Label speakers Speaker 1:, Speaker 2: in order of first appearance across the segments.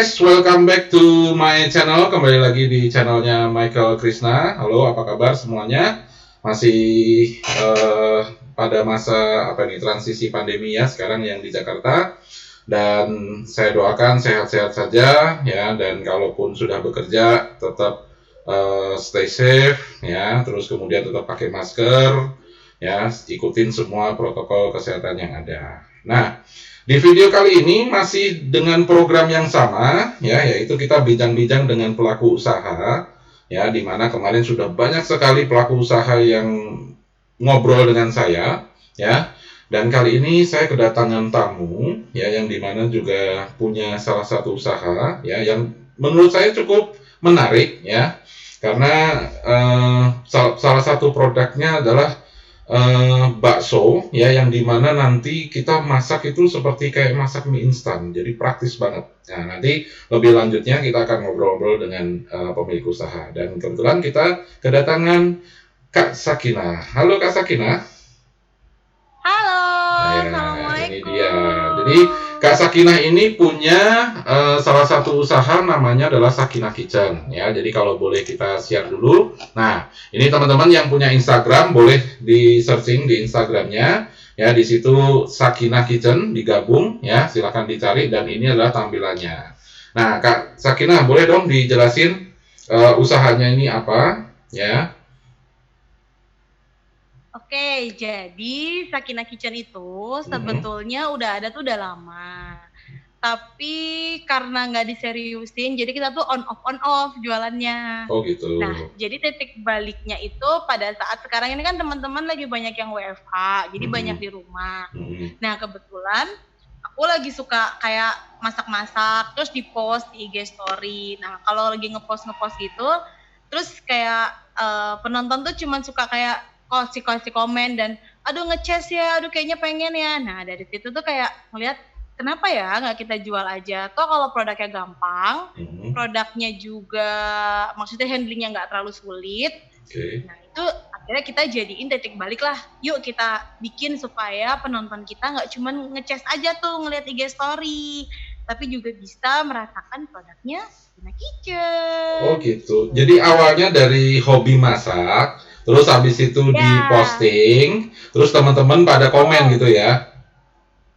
Speaker 1: guys, welcome back to my channel. Kembali lagi di channelnya Michael Krishna. Halo, apa kabar semuanya? Masih pada masa transisi pandemi ya sekarang yang di Jakarta. Dan saya doakan sehat-sehat saja ya. Dan kalaupun sudah bekerja tetap stay safe ya. Terus kemudian tetap pakai masker ya. Ikutin semua protokol kesehatan yang ada. Nah, di video kali ini masih dengan program yang sama ya, yaitu kita bincang-bincang dengan pelaku usaha ya, di mana kemarin sudah banyak sekali pelaku usaha yang ngobrol dengan saya ya. Dan kali ini saya kedatangan tamu ya, yang dimana juga punya salah satu usaha ya, yang menurut saya cukup menarik ya, karena salah satu produknya adalah bakso ya, yang dimana nanti kita masak itu seperti kayak masak mie instan, jadi praktis banget. Nah, nanti lebih lanjutnya kita akan ngobrol-ngobrol dengan pemilik usaha, dan kebetulan kita kedatangan Kak Sakinah. Halo Kak Sakinah.
Speaker 2: Halo,
Speaker 1: Nah,
Speaker 2: assalamualaikum.
Speaker 1: ini dia. Jadi Kak Sakinah ini punya salah satu usaha, namanya adalah Sakinah Kitchen ya. Jadi kalau boleh kita share dulu. Nah, ini teman-teman yang punya Instagram boleh di searching di Instagramnya ya. Di situ Sakinah Kitchen digabung ya. Silakan dicari, dan ini adalah tampilannya. Nah, Kak Sakinah boleh dong dijelasin usahanya ini apa ya?
Speaker 2: Oke, jadi Sakinah Kitchen itu sebetulnya udah ada tuh udah lama. Tapi karena nggak diseriusin, jadi kita tuh on off jualannya.
Speaker 1: Oh gitu.
Speaker 2: Nah, jadi titik baliknya itu pada saat sekarang ini kan teman-teman lagi banyak yang WFH, jadi banyak di rumah. Nah, kebetulan aku lagi suka kayak masak-masak, terus di post di IG story. Nah, kalau lagi ngepost gitu, terus kayak penonton tuh cuman suka kayak kasih komen dan aduh nge-chase ya, aduh kayaknya pengen ya. Nah, dari situ tuh kayak ngeliat kenapa ya nggak kita jual aja, toh kalau produknya gampang, produknya juga maksudnya handlingnya nggak terlalu sulit. Nah, itu akhirnya kita jadiin titik balik lah, yuk kita bikin supaya penonton kita nggak cuma nge-chase aja tuh ngeliat IG story, tapi juga bisa merasakan produknya Sakinah Kitchen.
Speaker 1: Oh gitu. Jadi awalnya dari hobi masak, terus habis itu diposting, terus teman-teman pada komen gitu ya?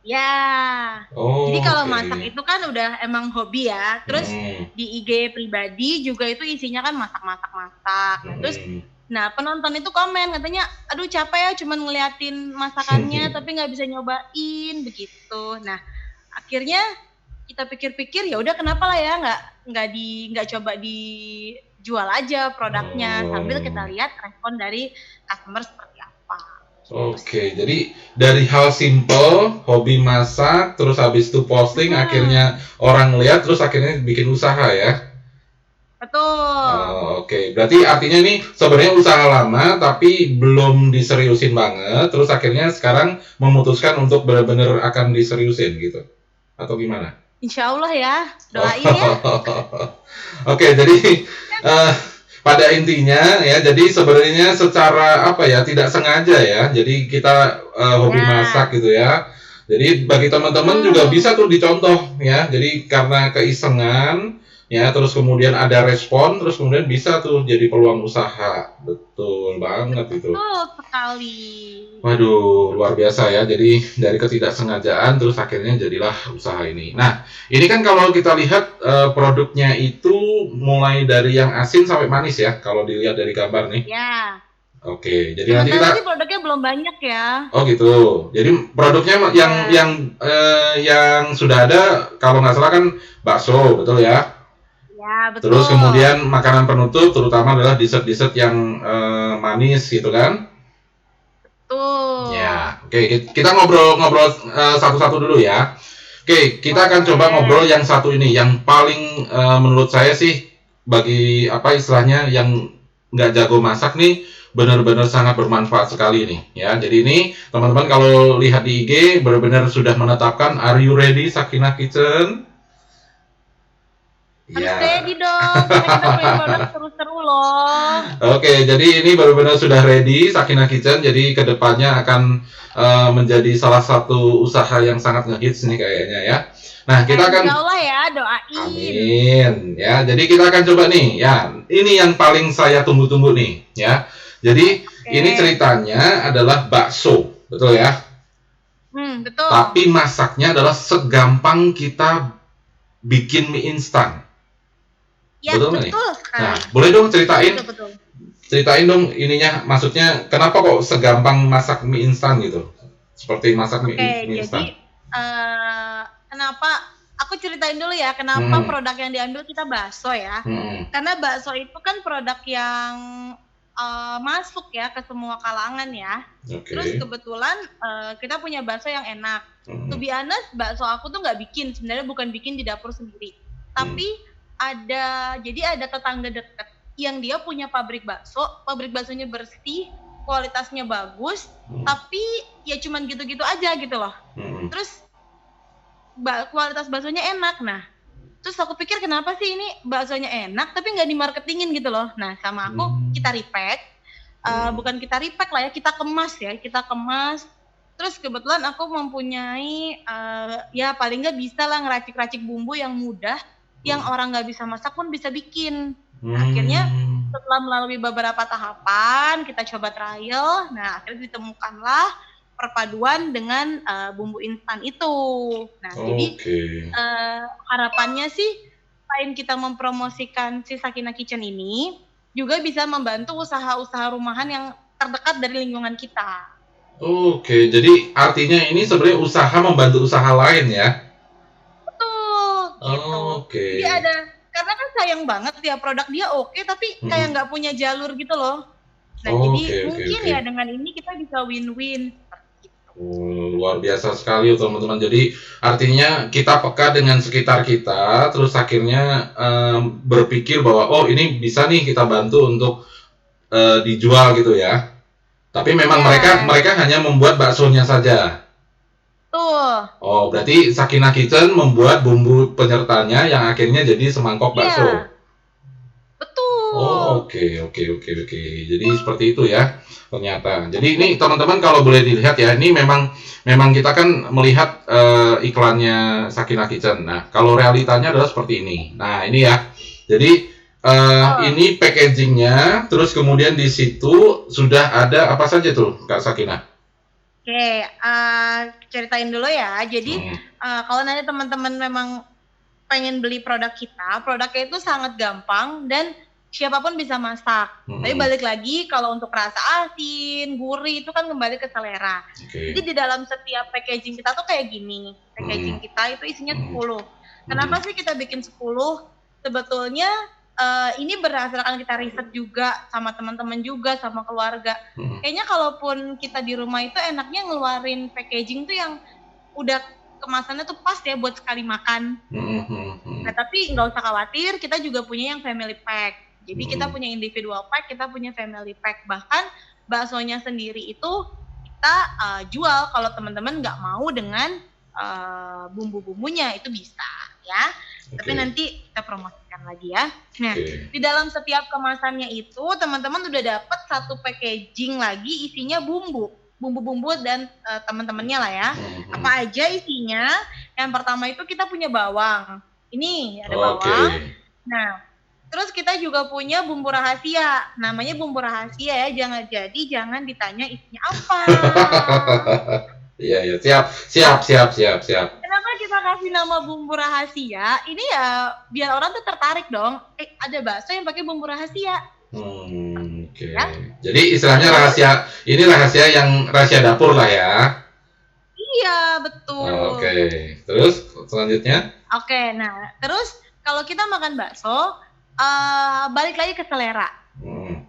Speaker 2: Ya.
Speaker 1: Oh.
Speaker 2: Jadi kalau masak itu kan udah emang hobi ya. Terus di IG pribadi juga itu isinya kan masak. Nah, terus penonton itu komen katanya, aduh capek ya cuman ngeliatin masakannya tapi nggak bisa nyobain begitu. Nah, akhirnya kita pikir-pikir ya udah kenapa lah ya nggak coba dijual aja produknya, sambil kita lihat respon dari customer seperti apa.
Speaker 1: Oke, jadi dari hal simple, hobi masak, terus habis itu posting, akhirnya orang lihat, terus akhirnya bikin usaha ya?
Speaker 2: Betul.
Speaker 1: Oke. Berarti artinya nih sebenarnya usaha lama tapi belum diseriusin banget, terus akhirnya sekarang memutuskan untuk benar-benar akan diseriusin gitu, atau gimana?
Speaker 2: Insya Allah ya, doain ya.
Speaker 1: Oke, jadi pada intinya ya, jadi sebenarnya secara tidak sengaja ya, jadi kita hobi masak gitu ya. Jadi bagi teman-teman juga bisa tuh dicontoh ya, jadi karena keisengan ya, terus kemudian ada respon, terus kemudian bisa tuh jadi peluang usaha. Betul banget itu.
Speaker 2: Betul sekali.
Speaker 1: Waduh, luar biasa ya. Jadi dari ketidaksengajaan terus akhirnya jadilah usaha ini. Nah, ini kan kalau kita lihat produknya itu mulai dari yang asin sampai manis ya, kalau dilihat dari gambar nih.
Speaker 2: Ya.
Speaker 1: Oke, jadi nanti kita
Speaker 2: produknya belum banyak ya.
Speaker 1: Oh gitu. Jadi produknya yang sudah ada, kalau nggak salah kan bakso, betul ya?
Speaker 2: Ya, betul.
Speaker 1: Terus kemudian makanan penutup, terutama adalah dessert-dessert yang manis gitu kan?
Speaker 2: Betul.
Speaker 1: Ya, oke, kita ngobrol satu-satu dulu ya. Oke, kita akan coba ngobrol yang satu ini, yang paling menurut saya sih, bagi istilahnya yang nggak jago masak nih, benar-benar sangat bermanfaat sekali nih ya. Jadi ini teman-teman kalau lihat di IG benar-benar sudah menetapkan, are you ready Sakinah Kitchen?
Speaker 2: Harus
Speaker 1: Ya.
Speaker 2: ready dong, karena kita punya produk seru-seru loh.
Speaker 1: Oke, jadi ini benar-benar sudah ready Sakina Kitchen. Jadi kedepannya akan menjadi salah satu usaha yang sangat ngehits nih kayaknya ya. Nah, kita akan
Speaker 2: Insya Allah ya, doain.
Speaker 1: amin ya. Jadi kita akan coba nih ya. Ini yang paling saya tunggu-tunggu nih ya. Jadi ini ceritanya adalah bakso, betul ya?
Speaker 2: Betul.
Speaker 1: Tapi masaknya adalah segampang kita bikin mie instan.
Speaker 2: Ya,
Speaker 1: Betul nggak nih?
Speaker 2: betul sekali.
Speaker 1: Nah, boleh dong ceritain,
Speaker 2: Betul.
Speaker 1: ceritain dong ininya, maksudnya kenapa kok segampang masak mie instan gitu? Seperti masak mie instan.
Speaker 2: Jadi kenapa? Aku ceritain dulu ya, kenapa produk yang diambil kita bakso ya. Karena bakso itu kan produk yang masuk ya ke semua kalangan ya. Terus kebetulan kita punya bakso yang enak. To be honest, bakso aku tuh nggak bikin, sebenarnya bukan bikin di dapur sendiri. Tapi ada tetangga dekat yang dia punya pabrik baksonya bersih, kualitasnya bagus, tapi ya cuman gitu-gitu aja gitu loh. Terus kualitas baksonya enak. Nah, terus aku pikir kenapa sih ini baksonya enak tapi nggak dimarketingin gitu loh. Nah, sama aku kita repack, bukan kita repack lah ya, kita kemas. Terus kebetulan aku mempunyai ya paling nggak bisa lah ngeracik-racik bumbu yang mudah, yang orang nggak bisa masak pun bisa bikin. Akhirnya setelah melalui beberapa tahapan, kita coba trial, nah akhirnya ditemukanlah perpaduan dengan bumbu instan itu. Nah, jadi harapannya sih selain kita mempromosikan si Sakina Kitchen ini, juga bisa membantu usaha-usaha rumahan yang terdekat dari lingkungan kita.
Speaker 1: Oke, jadi artinya ini sebenarnya usaha membantu usaha lain ya?
Speaker 2: Betul. Gitu.
Speaker 1: Oke.
Speaker 2: Jadi karena kan sayang banget ya produk dia oke, tapi kayak nggak punya jalur gitu loh. Nah, jadi mungkin ya dengan ini kita bisa win-win.
Speaker 1: Luar biasa sekali teman-teman. Jadi artinya kita peka dengan sekitar kita, terus akhirnya berpikir bahwa oh ini bisa nih kita bantu untuk dijual gitu ya. Tapi memang mereka hanya membuat baksonya saja.
Speaker 2: Tuh.
Speaker 1: Oh, berarti Sakina Kitchen membuat bumbu penyertanya yang akhirnya jadi semangkok bakso.
Speaker 2: Betul.
Speaker 1: Oh, oke. Jadi seperti itu ya ternyata. Jadi ini teman-teman kalau boleh dilihat ya, ini memang kita kan melihat iklannya Sakina Kitchen. Nah, kalau realitanya adalah seperti ini. Nah, ini ya. Jadi ini packagingnya, terus kemudian di situ sudah ada apa saja tuh Kak Sakina?
Speaker 2: Oke, ceritain dulu ya. Jadi kalau nanti teman-teman memang pengen beli produk kita, produknya itu sangat gampang dan siapapun bisa masak. Tapi balik lagi kalau untuk rasa asin, gurih itu kan kembali ke selera. Jadi di dalam setiap packaging kita tuh kayak gini. Packaging kita itu isinya 10. Kenapa sih kita bikin 10? Sebetulnya ini berdasarkan kita riset juga sama teman-teman juga sama keluarga. Kayaknya kalaupun kita di rumah itu enaknya ngeluarin packaging tuh yang udah kemasannya tuh pas ya buat sekali makan. Nah, tapi nggak usah khawatir, kita juga punya yang family pack. Jadi kita punya individual pack, kita punya family pack. Bahkan baksonya sendiri itu kita jual kalau teman-teman nggak mau dengan bumbu-bumbunya, itu bisa ya. Tapi nanti kita promosikan lagi ya. Nah, di dalam setiap kemasannya itu teman-teman udah dapat satu packaging lagi isinya bumbu dan teman-temannya lah ya. Apa aja isinya? Yang pertama itu kita punya bawang. Ini ada bawang. Nah, terus kita juga punya bumbu rahasia. Namanya bumbu rahasia ya, jangan ditanya isinya apa.
Speaker 1: Iya, siap.
Speaker 2: Kenapa kita kasih nama bumbu rahasia? Ini ya biar orang tuh tertarik dong. Ada bakso yang pakai bumbu rahasia.
Speaker 1: Oke. Ya? Jadi istilahnya rahasia yang rahasia dapur lah ya.
Speaker 2: Iya, betul.
Speaker 1: Oke. Terus selanjutnya?
Speaker 2: Oke, nah terus kalau kita makan bakso, balik lagi ke selera.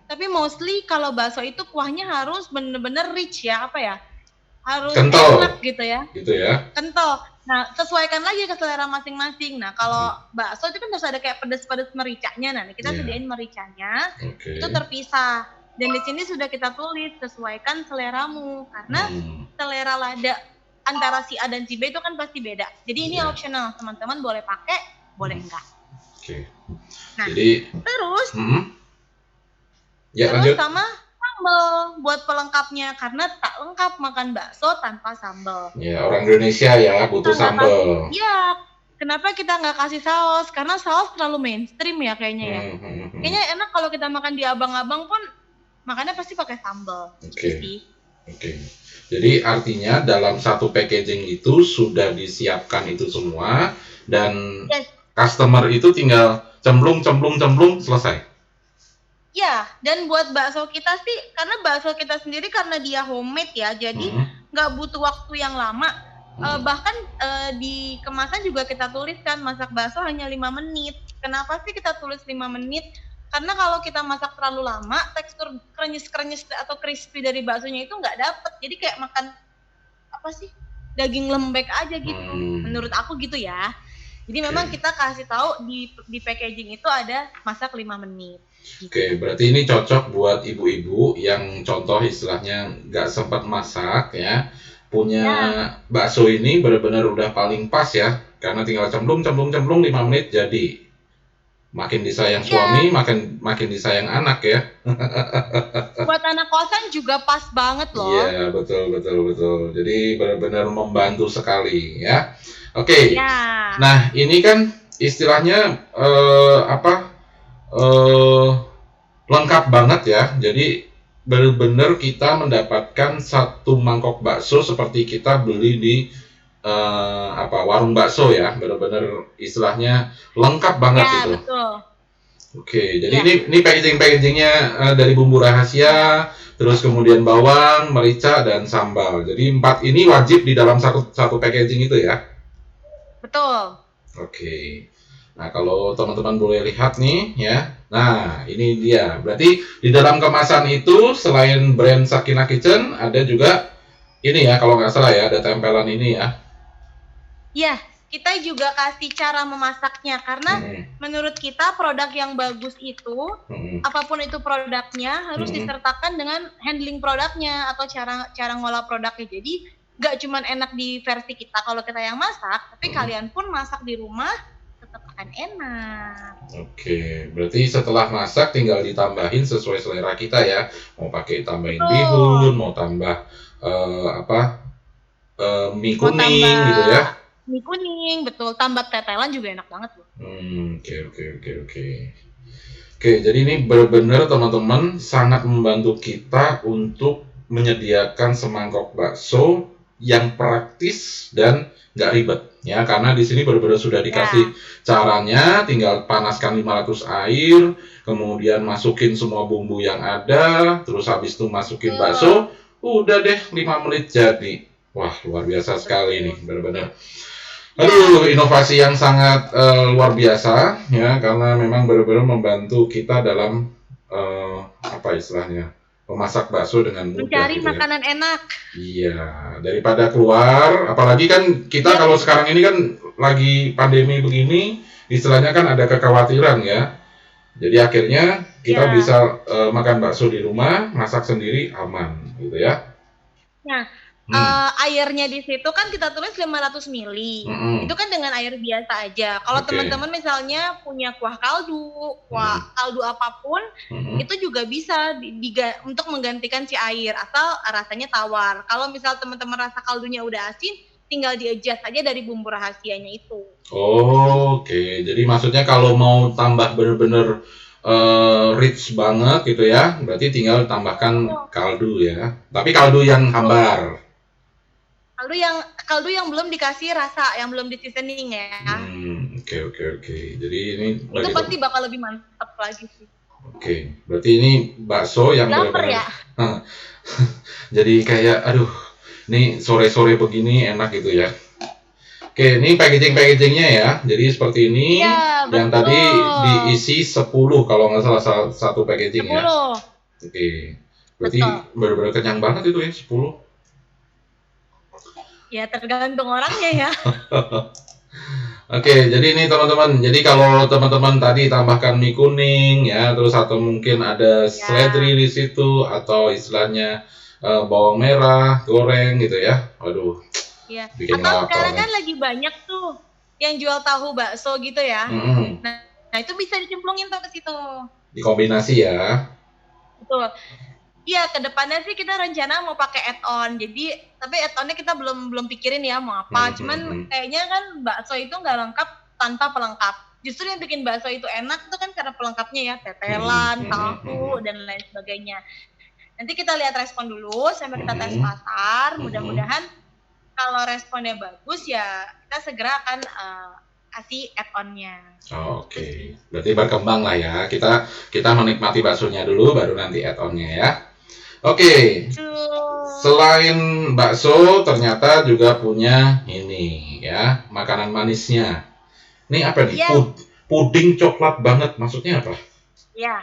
Speaker 2: Tapi mostly kalau bakso itu kuahnya harus bener-bener rich ya, apa ya? Harus
Speaker 1: kental.
Speaker 2: Enak gitu ya.
Speaker 1: Gitu ya.
Speaker 2: Kental. Nah, sesuaikan lagi ke selera masing-masing. Nah, kalau bakso itu kan harus ada kayak pedes-pedes mericanya. Nah, kita sediain mericanya. Itu terpisah. Dan di sini sudah kita tulis sesuaikan seleramu, karena selera lada antara si A dan si B itu kan pasti beda. Jadi ini optional, teman-teman boleh pakai, boleh enggak.
Speaker 1: Oke.
Speaker 2: Nah,
Speaker 1: Jadi
Speaker 2: terus
Speaker 1: ya
Speaker 2: terus
Speaker 1: lanjut.
Speaker 2: sama sambal buat pelengkapnya karena tak lengkap makan bakso tanpa sambal.
Speaker 1: Ya, orang Indonesia ya
Speaker 2: Kita
Speaker 1: butuh
Speaker 2: nggak kasih,
Speaker 1: sambal.
Speaker 2: ya. Kenapa kita nggak kasih saus? Karena saus terlalu mainstream ya kayaknya ya. Kayaknya enak kalau kita makan di abang-abang pun makannya pasti pakai sambal.
Speaker 1: Oke. Jadi artinya dalam satu packaging itu sudah disiapkan itu semua dan customer itu tinggal cemplung selesai.
Speaker 2: Ya, dan buat bakso kita sih, karena bakso kita sendiri karena dia homemade ya, jadi nggak butuh waktu yang lama. Bahkan di kemasan juga kita tuliskan masak bakso hanya 5 menit. Kenapa sih kita tulis 5 menit? Karena kalau kita masak terlalu lama, tekstur krenyes atau crispy dari baksonya itu nggak dapet. Jadi kayak makan apa sih, daging lembek aja gitu. Menurut aku gitu ya. Jadi memang kita kasih tahu di packaging itu ada masak 5 menit.
Speaker 1: Oke, berarti ini cocok buat ibu-ibu yang contoh istilahnya nggak sempat masak ya, punya bakso ini benar-benar udah paling pas ya, karena tinggal cemplung 5 menit jadi. Makin disayang suami, makin disayang anak ya.
Speaker 2: Buat anak kosan juga pas banget loh.
Speaker 1: Iya, betul. Jadi benar-benar membantu sekali ya. Oke. Nah, ini kan istilahnya lengkap banget ya. Jadi benar-benar kita mendapatkan satu mangkok bakso seperti kita beli di warung bakso ya, benar-benar istilahnya lengkap banget itu.
Speaker 2: Betul.
Speaker 1: Oke, jadi ini packagingnya dari bumbu rahasia, terus kemudian bawang, merica dan sambal. Jadi 4 ini wajib di dalam satu packaging itu ya.
Speaker 2: Betul.
Speaker 1: Oke. Nah, kalau teman-teman boleh lihat nih ya. Nah, ini dia. Berarti di dalam kemasan itu selain brand Sakina Kitchen ada juga ini ya, kalau nggak salah ya, ada tempelan ini ya.
Speaker 2: Iya, kita juga kasih cara memasaknya karena menurut kita produk yang bagus itu apapun itu produknya harus disertakan dengan handling produknya atau cara ngolah produknya. Jadi nggak cuma enak di versi kita kalau kita yang masak, tapi kalian pun masak di rumah tetap akan enak.
Speaker 1: Oke, berarti setelah masak tinggal ditambahin sesuai selera kita ya. Mau pakai tambahin bihun, mau tambah mie kuning gitu ya.
Speaker 2: Mie kuning, betul. Tambah tetelan juga enak banget loh.
Speaker 1: Oke, jadi ini benar-benar teman-teman sangat membantu kita untuk menyediakan semangkok bakso yang praktis dan nggak ribet ya, karena di sini benar-benar sudah dikasih caranya, tinggal panaskan 500 air, kemudian masukin semua bumbu yang ada, terus habis itu masukin bakso, udah deh 5 menit jadi. Wah, luar biasa sekali nih, benar-benar. Aduh, inovasi yang sangat luar biasa ya, karena memang benar-benar membantu kita dalam istilahnya memasak bakso dengan mudah.
Speaker 2: Mencari makanan enak.
Speaker 1: Iya, daripada keluar, apalagi kan kita kalau sekarang ini kan lagi pandemi begini, istilahnya kan ada kekhawatiran ya. Jadi akhirnya kita bisa makan bakso di rumah, masak sendiri aman gitu ya.
Speaker 2: Airnya di situ kan kita tulis 500 ml. Itu kan dengan air biasa aja. Kalau teman-teman misalnya punya kuah kaldu apapun, itu juga bisa untuk menggantikan si air asal rasanya tawar. Kalau misal teman-teman rasa kaldunya udah asin, tinggal di-adjust aja dari bumbu rahasianya itu.
Speaker 1: Oke, jadi maksudnya kalau mau tambah bener-bener rich banget gitu ya, berarti tinggal tambahkan kaldu ya. Tapi kaldu yang hambar.
Speaker 2: Kaldu yang belum dikasih rasa, yang belum di seasoning ya.
Speaker 1: Oke. Jadi ini
Speaker 2: itu pasti bakal lebih mantap lagi sih.
Speaker 1: Oke, berarti ini bakso yang
Speaker 2: lapar ya.
Speaker 1: Jadi kayak ini sore-sore begini enak gitu ya. Oke, ini packagingnya ya. Jadi seperti ini. Yang tadi diisi 10 kalau nggak salah satu packaging 10. Ya. Oke. Berarti benar-benar kenyang banget itu ya 10.
Speaker 2: Ya tergantung orangnya ya.
Speaker 1: Oke, jadi ini teman-teman. Jadi kalau teman-teman tadi tambahkan mie kuning ya, terus atau mungkin ada seledri di situ atau istilahnya bawang merah goreng gitu ya. Waduh.
Speaker 2: Iya. Atau sekarang kan lagi banyak tuh yang jual tahu bakso gitu ya. Nah, Nah, itu bisa dicemplungin tuh ke situ.
Speaker 1: Dikombinasi ya.
Speaker 2: Betul. Iya, kedepannya sih kita rencana mau pakai add-on. Jadi, tapi add-onnya kita belum pikirin ya mau apa. Cuman kayaknya kan bakso itu nggak lengkap tanpa pelengkap. Justru yang bikin bakso itu enak itu kan karena pelengkapnya ya, tetelan, tahu, dan lain sebagainya. Nanti kita lihat respon dulu sampai kita tes pasar. Mudah-mudahan kalau responnya bagus ya kita segera akan kasih add-onnya.
Speaker 1: Oke. Berarti berkembang lah ya. Kita menikmati baksonya dulu baru nanti add-onnya ya. Oke. Selain bakso ternyata juga punya ini ya, makanan manisnya. Ini apa nih? Puding coklat banget. Maksudnya apa?
Speaker 2: Ya.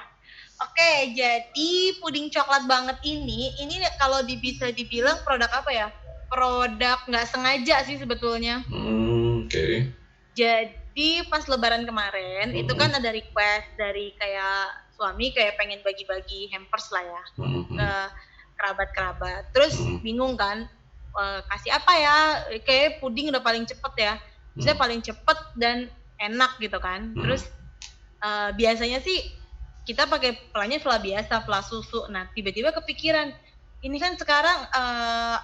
Speaker 2: Oke, jadi puding coklat banget ini kalau bisa dibilang produk apa ya? Produk nggak sengaja sih sebetulnya.
Speaker 1: Oke.
Speaker 2: Jadi pas Lebaran kemarin itu kan ada request dari kayak suami kayak pengen bagi-bagi hampers lah ya ke kerabat-kerabat. Terus bingung kan kasih apa ya? Kayak puding udah paling cepet ya. Maksudnya paling cepet dan enak gitu kan. Terus biasanya sih kita pakai pelanya vla biasa, vla susu. Nah, tiba-tiba kepikiran, ini kan sekarang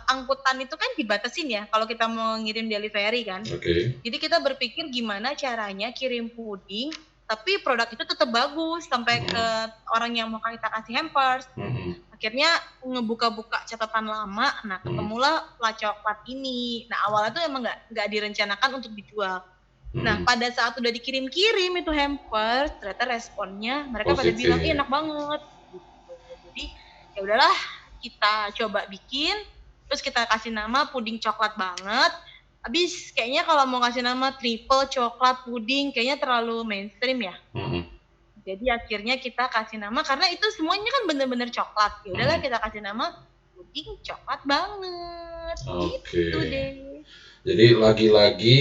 Speaker 2: angkutan itu kan dibatasin ya, kalau kita mau ngirim delivery kan. Jadi kita berpikir gimana caranya kirim puding, tapi produk itu tetap bagus sampai ke orang yang mau kita kasih hampers. Akhirnya ngebuka-buka catatan lama, nah ketemulah vla coklat ini. Nah awalnya tuh emang nggak direncanakan untuk dijual. Nah, pada saat udah dikirim-kirim itu hampers, ternyata responnya mereka pada bilang enak banget. Jadi ya udahlah, kita coba bikin, terus kita kasih nama puding coklat banget. Habis kayaknya kalau mau kasih nama triple coklat puding kayaknya terlalu mainstream ya. Jadi akhirnya kita kasih nama karena itu semuanya kan bener-bener coklat. Ya udahlah kita kasih nama puding coklat banget. Gitu deh.
Speaker 1: Jadi lagi-lagi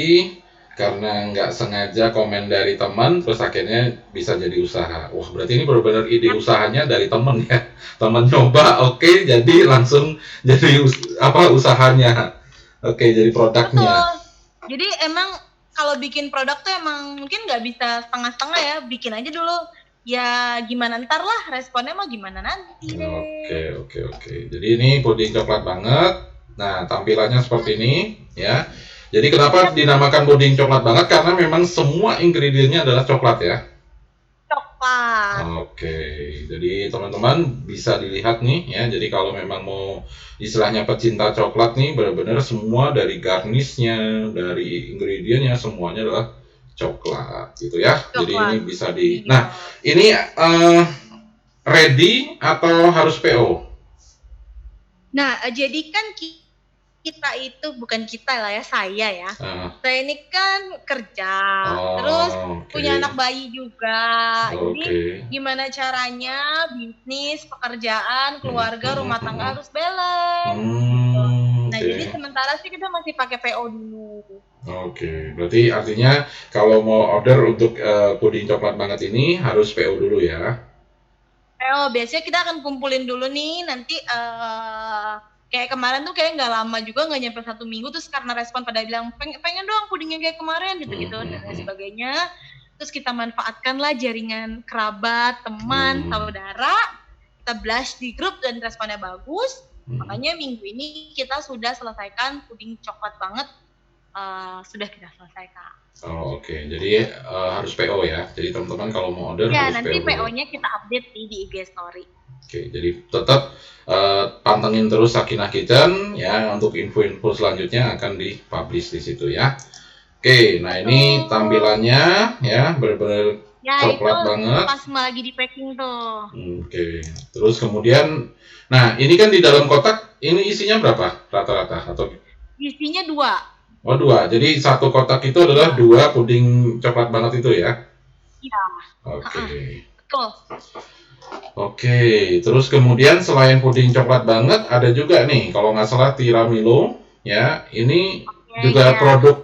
Speaker 1: karena nggak sengaja komen dari teman, terus akhirnya bisa jadi usaha. Wah, berarti ini benar-benar ide usahanya dari teman ya. Teman coba, oke, jadi langsung jadi usahanya. Oke, jadi produknya.
Speaker 2: Betul. Jadi emang kalau bikin produk tuh emang mungkin nggak bisa setengah-setengah ya, bikin aja dulu. Ya gimana ntar lah, responnya mah gimana nanti deh.
Speaker 1: Oke. Jadi ini puding coklat banget. Nah, tampilannya seperti ini ya. Jadi kenapa dinamakan puding coklat banget? Karena memang semua ingredientnya adalah coklat ya.
Speaker 2: Coklat.
Speaker 1: Oke, jadi teman-teman bisa dilihat nih ya. Jadi kalau memang mau istilahnya pecinta coklat nih, benar-benar semua dari garnishnya, dari ingredientnya semuanya adalah coklat gitu ya. Jadi ini bisa di. Nah, ini ready atau harus PO?
Speaker 2: Nah, jadi kan kita itu bukan kita lah ya, saya ya. Saya ini kan kerja, terus punya anak bayi juga. Jadi gimana caranya bisnis, pekerjaan, keluarga, rumah tangga harus balance. Nah, jadi sementara sih kita masih pakai PO dulu.
Speaker 1: Oke, berarti artinya kalau mau order untuk puding coklat banget ini harus PO dulu ya?
Speaker 2: PO, biasanya kita akan kumpulin dulu nih, nanti kayak kemarin tuh kayak nggak lama juga, nggak nyampe 1 minggu, terus karena respon pada bilang pengen dong pudingnya kayak kemarin gitu-gitu dan lain sebagainya. Terus kita manfaatkanlah jaringan kerabat, teman, saudara, kita blast di grup dan responnya bagus. Makanya minggu ini kita sudah selesaikan puding coklat banget, sudah kita selesaikan.
Speaker 1: Oke. Jadi harus PO ya. Jadi teman-teman kalau mau order
Speaker 2: ya,
Speaker 1: harus PO.
Speaker 2: Ya, nanti PO-nya kita update di IG story.
Speaker 1: Oke, jadi tetap pantengin terus Sakinah Kitchen ya, untuk info-info selanjutnya akan dipublish di situ ya. Oke, nah ini tampilannya ya, benar-benar coklat banget.
Speaker 2: Pas lagi di packing tuh.
Speaker 1: Oke, terus kemudian, nah ini kan di dalam kotak, ini isinya berapa rata-rata atau?
Speaker 2: Isinya 2.
Speaker 1: Oh 2, jadi satu kotak itu adalah 2 puding coklat banget itu ya?
Speaker 2: Iya.
Speaker 1: Oke.
Speaker 2: Betul.
Speaker 1: Oke, terus kemudian selain puding coklat banget, ada juga nih, kalau nggak salah Tiramilo, ya, ini juga produk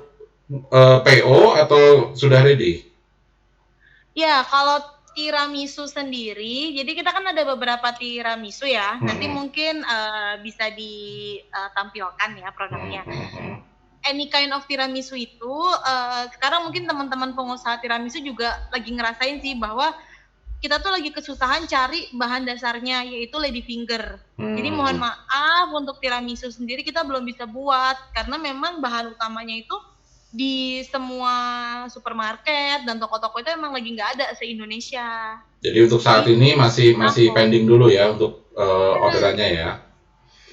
Speaker 1: PO atau sudah ready?
Speaker 2: Ya, kalau tiramisu sendiri, jadi kita kan ada beberapa tiramisu ya, nanti mungkin bisa ditampilkan ya produknya. any kind of tiramisu itu sekarang mungkin teman-teman pengusaha tiramisu juga lagi ngerasain sih bahwa kita tuh lagi kesusahan cari bahan dasarnya yaitu ladyfinger. Jadi mohon maaf untuk tiramisu sendiri kita belum bisa buat karena memang bahan utamanya itu di semua supermarket dan toko-toko itu emang lagi nggak ada se-Indonesia.
Speaker 1: Jadi untuk saat ini masih pending dulu ya untuk orderannya ya.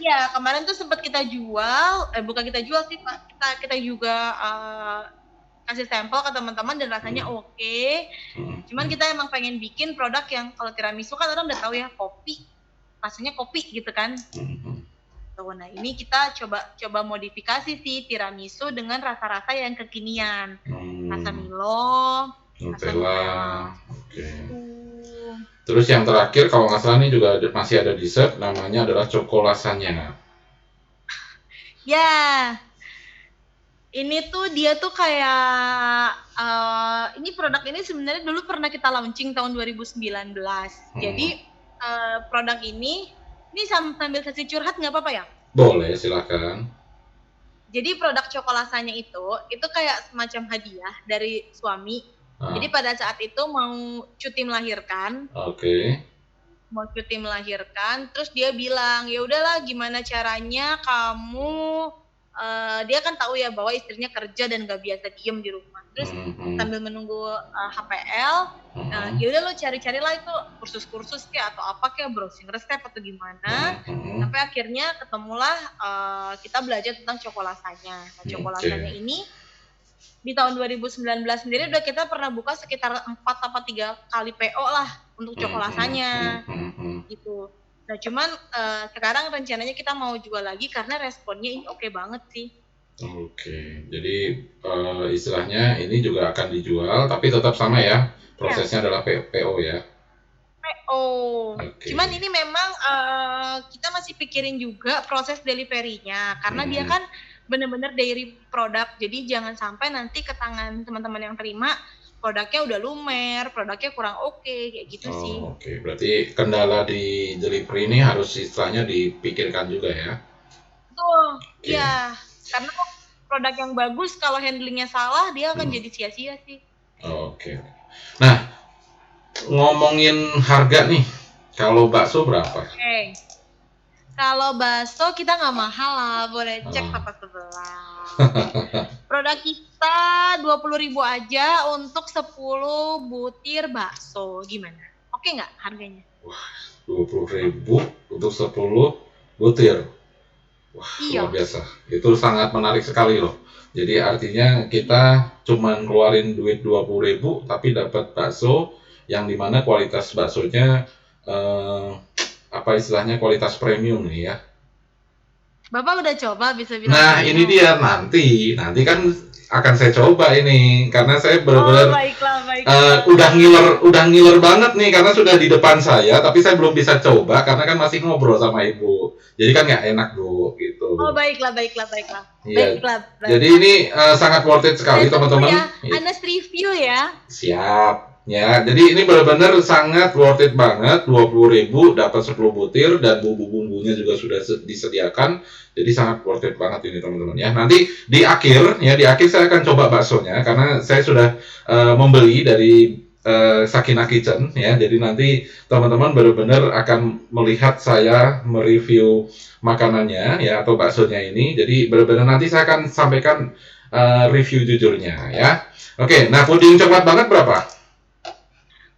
Speaker 2: Iya, kemarin tuh sempat kita jual, bukan kita jual sih Pak, kita juga kasih sampel ke teman-teman dan rasanya oke. Cuman kita emang pengen bikin produk yang kalau tiramisu kan orang udah tahu ya kopi, rasanya kopi gitu kan. Nah ini kita coba modifikasi sih tiramisu dengan rasa-rasa yang kekinian, rasa Milo,
Speaker 1: Nutella, oke. Terus yang terakhir kalau nggak salah ini juga masih ada dessert namanya adalah cokolasanya.
Speaker 2: Ya, ini tuh dia tuh kayak ini produk ini sebenarnya dulu pernah kita launching tahun 2019. Jadi produk ini sambil kasih curhat nggak apa-apa ya?
Speaker 1: Boleh, silakan.
Speaker 2: Jadi produk cokolasanya itu kayak semacam hadiah dari suami. Jadi pada saat itu mau cuti melahirkan.
Speaker 1: Oke.
Speaker 2: Mau cuti melahirkan, terus dia bilang, ya udahlah gimana caranya kamu dia kan tahu ya bahwa istrinya kerja dan gak biasa diem di rumah. Terus sambil menunggu HPL, ya udah lo cari-carilah itu kursus-kursus kayak atau apa kayak browsing resep atau gimana. Sampai akhirnya ketemulah kita belajar tentang cokolasanya. Nah, cokolasanya ini di tahun 2019 sendiri udah kita pernah buka sekitar 4 atau 3 kali PO lah untuk cokolasanya gitu. Nah cuman sekarang rencananya kita mau jual lagi karena responnya ini oke banget sih.
Speaker 1: Oke, jadi istilahnya ini juga akan dijual tapi tetap sama ya prosesnya adalah PO ya.
Speaker 2: PO. Cuman ini memang kita masih pikirin juga proses deliverynya karena dia kan benar-benar dairy product, jadi jangan sampai nanti ke tangan teman-teman yang terima produknya udah lumer, produknya kurang oke, kayak gitu sih.
Speaker 1: Oke, berarti kendala di delivery ini harus istilahnya dipikirkan juga ya.
Speaker 2: Betul, iya. Karena produk yang bagus kalau handlingnya salah dia akan jadi sia-sia sih.
Speaker 1: Oke. Nah, ngomongin harga nih, kalau bakso berapa?
Speaker 2: Oke. Kalau bakso kita nggak mahal lah, boleh cek toko sebelah. Produk kita 20.000 aja untuk 10 butir bakso, gimana? Oke nggak harganya?
Speaker 1: Wah, 20.000 untuk 10 butir. Wah, luar biasa. Itu sangat menarik sekali loh. Jadi artinya kita cuma keluarin duit 20.000 tapi dapat bakso yang dimana kualitas baksonya apa istilahnya kualitas premium nih ya.
Speaker 2: Bapak udah coba bisa bilang.
Speaker 1: Nah ini dia nanti kan akan saya coba ini karena saya benar-benar udah ngiler banget nih karena sudah di depan saya tapi saya belum bisa coba karena kan masih ngobrol sama ibu jadi kan nggak enak Bu gitu.
Speaker 2: Oh baiklah.
Speaker 1: Iya. Jadi ini sangat worth it sekali teman-teman.
Speaker 2: Ya, Anas review ya.
Speaker 1: Siap. Ya, jadi ini benar-benar sangat worth it banget, 20.000 dapat 10 butir dan bumbu-bumbunya juga sudah disediakan. Jadi sangat worth it banget ini teman-teman ya. Nanti di akhir saya akan coba baksonya karena saya sudah membeli dari Sakina Kitchen ya. Jadi nanti teman-teman benar-benar akan melihat saya mereview makanannya ya atau baksonya ini. Jadi benar-benar nanti saya akan sampaikan review jujurnya ya. Oke, nah puding coklat banget berapa?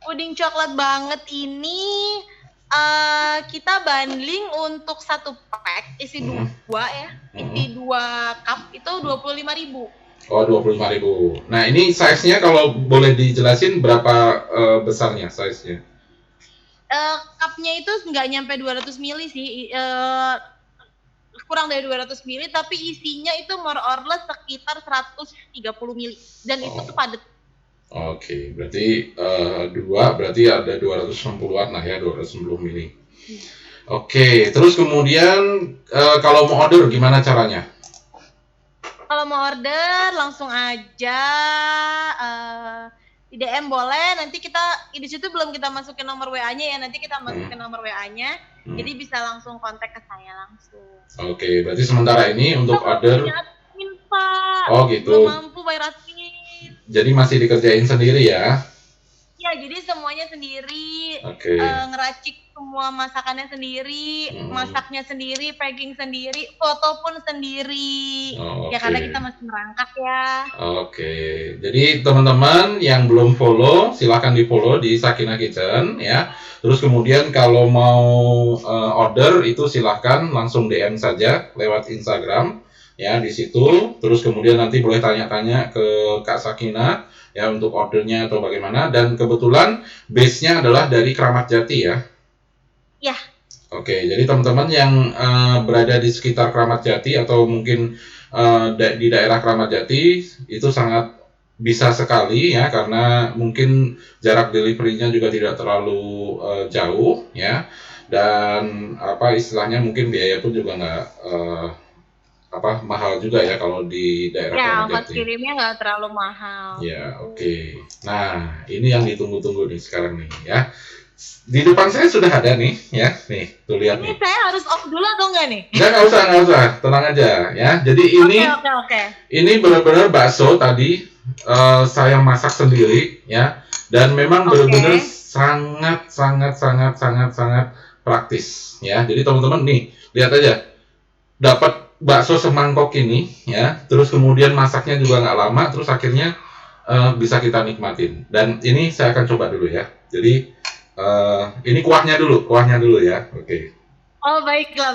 Speaker 2: Puding coklat banget ini kita bundling untuk 1 pack isi 2 ya, isi 2 cup itu 25.000.
Speaker 1: Oh 25.000. Nah ini size-nya kalau boleh dijelasin berapa besarnya size-nya?
Speaker 2: Cupnya itu nggak nyampe 200 ml sih, kurang dari 200 ml tapi isinya itu more or less sekitar 130 ml dan itu tuh padat.
Speaker 1: Oke, berarti 2 berarti ada 260-an lah ya, 260 mili. Oke, terus kemudian kalau mau order gimana caranya?
Speaker 2: Kalau mau order langsung aja di DM boleh, nanti kita di situ belum kita masukin nomor WA-nya ya, nanti kita masukin nomor WA-nya, jadi bisa langsung kontak ke saya langsung.
Speaker 1: Oke, berarti sementara ini untuk order
Speaker 2: Pak.
Speaker 1: Oh gitu.
Speaker 2: Belum mampu bayar admin.
Speaker 1: Jadi masih dikerjain sendiri ya?
Speaker 2: Ya, jadi semuanya sendiri.
Speaker 1: Oke.
Speaker 2: Ngeracik semua masakannya sendiri, masaknya sendiri, packing sendiri, foto pun sendiri. Ya karena kita masih merangkak ya.
Speaker 1: Oke. Jadi teman-teman yang belum follow, silahkan di follow di Sakinah Kitchen ya. Terus kemudian kalau mau order itu silahkan langsung DM saja lewat Instagram ya di situ. Terus kemudian nanti boleh tanya-tanya ke Kak Sakinah ya untuk ordernya atau bagaimana. Dan kebetulan base-nya adalah dari Kramat Jati ya.
Speaker 2: Ya.
Speaker 1: Oke, jadi teman-teman yang berada di sekitar Kramat Jati atau mungkin di daerah Kramat Jati itu sangat bisa sekali ya karena mungkin jarak delivery-nya juga tidak terlalu jauh ya, dan apa istilahnya mungkin biaya pun juga nggak mahal juga ya kalau di daerah
Speaker 2: ya,
Speaker 1: Kramat
Speaker 2: ongkos
Speaker 1: Jati.
Speaker 2: kirimnya nggak terlalu mahal.
Speaker 1: Ya, oke. Nah, ini yang ditunggu-tunggu nih sekarang nih ya. Di depan saya sudah ada nih ya, nih tuh lihat
Speaker 2: ini
Speaker 1: nih.
Speaker 2: Saya harus off dulu atau enggak nih?
Speaker 1: Nggak usah, tenang aja ya. Jadi ini ini benar-benar bakso tadi saya masak sendiri ya, dan memang benar-benar sangat praktis ya. Jadi teman-teman nih lihat aja, dapat bakso semangkok ini ya, terus kemudian masaknya juga nggak lama, terus akhirnya bisa kita nikmatin. Dan ini saya akan coba dulu ya. Jadi ini kuahnya dulu ya. Oke.
Speaker 2: Oh baiklah.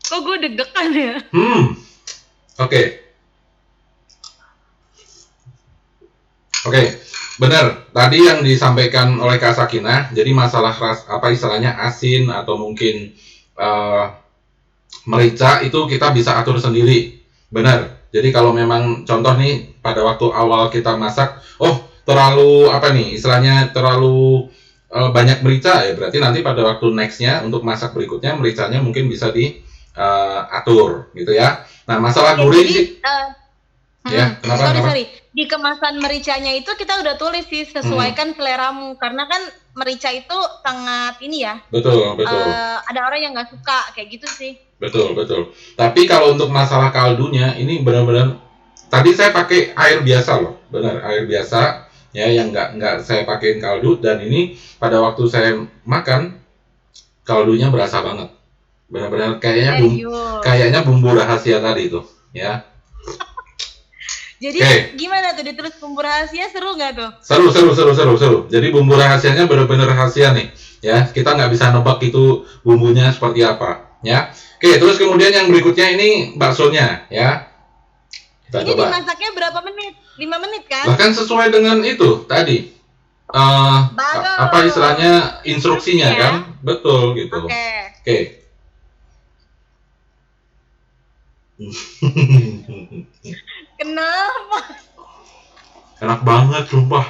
Speaker 2: Kok gue deg-degan ya?
Speaker 1: Oke, benar. Tadi yang disampaikan oleh Kak Sakinah, jadi masalah istilahnya asin atau mungkin merica itu kita bisa atur sendiri. Benar. Jadi kalau memang contoh nih pada waktu awal kita masak, terlalu istilahnya terlalu banyak merica ya, berarti nanti pada waktu nextnya untuk masak berikutnya mericanya mungkin bisa diatur gitu ya. Nah masalah gurih sih. Ya, kenapa?
Speaker 2: Sorry. Di kemasan mericanya itu kita udah tulis sih sesuaikan seleramu, karena kan merica itu sangat ini ya.
Speaker 1: Betul.
Speaker 2: Ada orang yang nggak suka kayak gitu sih.
Speaker 1: Betul. Tapi kalau untuk masalah kaldunya ini benar-benar tadi saya pakai air biasa loh, benar air biasa ya, yang nggak saya pakein kaldu, dan ini pada waktu saya makan kaldunya berasa banget, benar-benar kayaknya bumbu rahasia tadi itu ya.
Speaker 2: Jadi gimana tuh ditulis bumbu rahasia, seru nggak tuh?
Speaker 1: Seru. Jadi bumbu rahasianya benar-benar rahasia nih ya, kita nggak bisa nebak itu bumbunya seperti apa ya. Oke, terus kemudian yang berikutnya ini baksonya ya. Kita
Speaker 2: ini
Speaker 1: coba.
Speaker 2: Dimasaknya berapa menit? 5 menit kan?
Speaker 1: Bahkan sesuai dengan itu tadi apa istilahnya instruksinya kan? Betul gitu. Oke.
Speaker 2: Kenapa?
Speaker 1: Enak banget sumpah.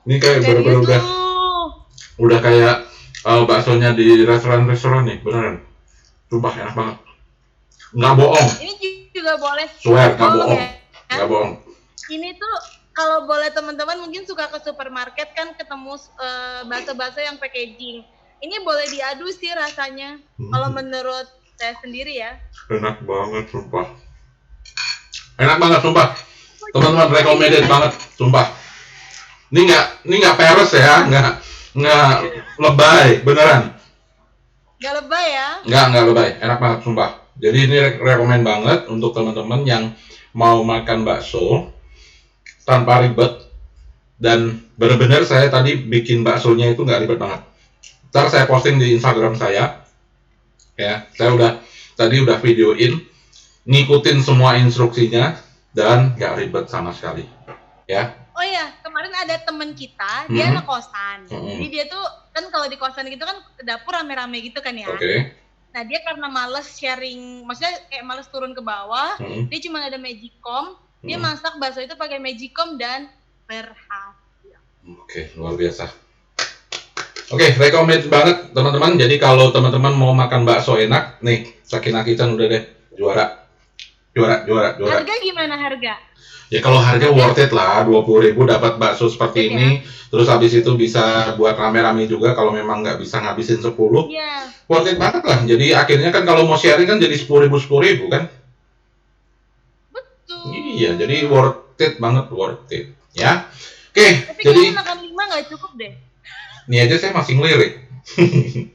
Speaker 1: Ini kayak bener-bener udah kayak baksonya di restoran nih, beneran. Sumpah enak banget. Nggak bohong.
Speaker 2: Ini juga boleh.
Speaker 1: Swear, nggak bohong. Nggak bohong.
Speaker 2: Ini tuh kalau boleh teman-teman mungkin suka ke supermarket kan ketemu bakso-bakso yang packaging. Ini boleh diadu sih rasanya. Kalau menurut saya sendiri ya.
Speaker 1: Enak banget sumpah. Teman-teman recommended banget sumpah. Ini nggak peres ya, nggak lebay, beneran.
Speaker 2: Nggak lebay ya?
Speaker 1: Nggak lebay, enak banget sumpah. Jadi ini rekomend banget untuk teman-teman yang mau makan bakso tanpa ribet, dan benar-benar saya tadi bikin baksonya itu nggak ribet banget. Ntar saya posting di Instagram saya ya, saya tadi udah videoin, ngikutin semua instruksinya dan nggak ribet sama sekali ya.
Speaker 2: Oh iya, kemarin ada teman kita, dia anak kosan. Jadi dia tuh kan kalau di kosan gitu kan dapur rame-rame gitu kan ya. Nah dia karena males sharing, maksudnya kayak males turun ke bawah, dia cuma ada magicom, dia masak bakso itu pakai magicom dan berhasil.
Speaker 1: Oke, luar biasa. Oke, recommend banget teman-teman. Jadi kalau teman-teman mau makan bakso enak, nih Sakinah Kitchen udah deh juara.
Speaker 2: Harga gimana harga?
Speaker 1: Ya kalau harga worth it lah, 20.000 dapat bakso seperti ini. Terus habis itu bisa buat rame-rame juga kalau memang nggak bisa ngabisin 10. Worth it banget lah. Jadi akhirnya kan kalau mau sharing kan jadi 10.000 kan. Iya, jadi worth it banget, worth it. Ya. Oke,
Speaker 2: Tapi
Speaker 1: jadi
Speaker 2: kalau makan 5 nggak cukup deh.
Speaker 1: ini aja saya masih ngelirik.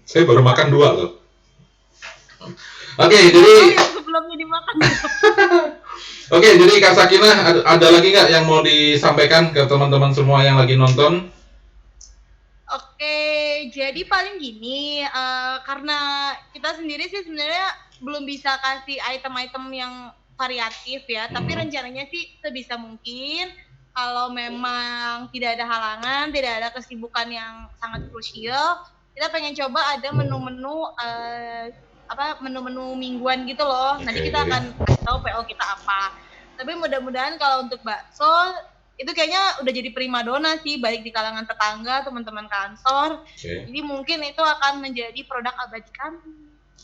Speaker 1: Saya baru makan 2 loh. Oke, jadi
Speaker 2: yang sebelumnya dimakan.
Speaker 1: Oke, jadi Kak Sakinah ada lagi nggak yang mau disampaikan ke teman-teman semua yang lagi nonton?
Speaker 2: Oke, jadi paling gini, karena kita sendiri sih sebenarnya belum bisa kasih item-item yang variatif ya, tapi rencananya sih sebisa mungkin kalau memang tidak ada halangan, tidak ada kesibukan yang sangat krusial, kita pengen coba ada menu-menu menu-menu mingguan gitu loh. Nanti kita akan kasih tahu PO kita apa. Tapi mudah-mudahan kalau untuk bakso itu kayaknya udah jadi primadona sih, baik di kalangan tetangga, teman-teman kantor. Jadi mungkin itu akan menjadi produk abadi kami.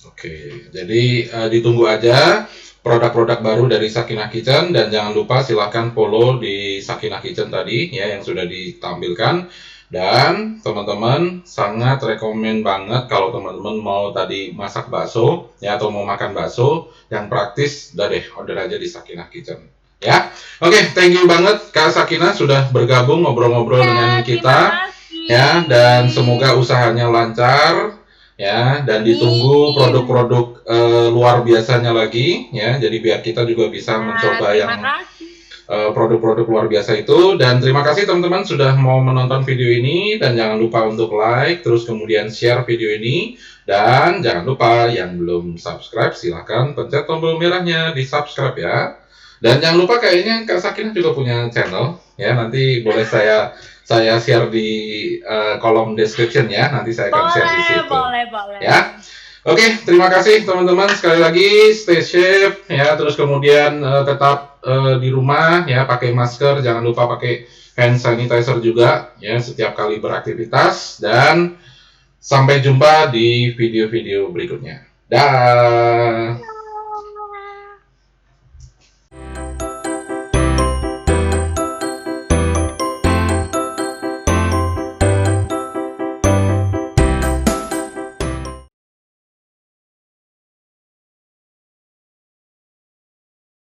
Speaker 1: Oke, jadi ditunggu aja produk-produk baru dari Sakinah Kitchen, dan jangan lupa silahkan follow di Sakinah Kitchen tadi ya yang sudah ditampilkan. Dan teman-teman sangat rekomen banget kalau teman-teman mau tadi masak bakso ya atau mau makan bakso yang praktis, udah deh order aja di Sakinah Kitchen. Ya, oke, thank you banget Kak Sakinah sudah bergabung ngobrol-ngobrol dengan kita ya, dan semoga usahanya lancar ya, dan ditunggu produk-produk luar biasanya lagi ya, jadi biar kita juga bisa mencoba yang produk-produk luar biasa itu. Dan terima kasih teman-teman sudah mau menonton video ini, dan jangan lupa untuk like terus kemudian share video ini, dan jangan lupa yang belum subscribe silahkan pencet tombol merahnya di subscribe ya. Dan jangan lupa kayaknya Kak Sakinah juga punya channel ya, nanti boleh saya share di kolom description ya, nanti saya akan share di situ.
Speaker 2: Boleh.
Speaker 1: Ya. Oke, terima kasih teman-teman sekali lagi, stay safe ya, terus kemudian tetap di rumah ya, pakai masker, jangan lupa pakai hand sanitizer juga ya setiap kali beraktivitas, dan sampai jumpa di video-video berikutnya. Dah.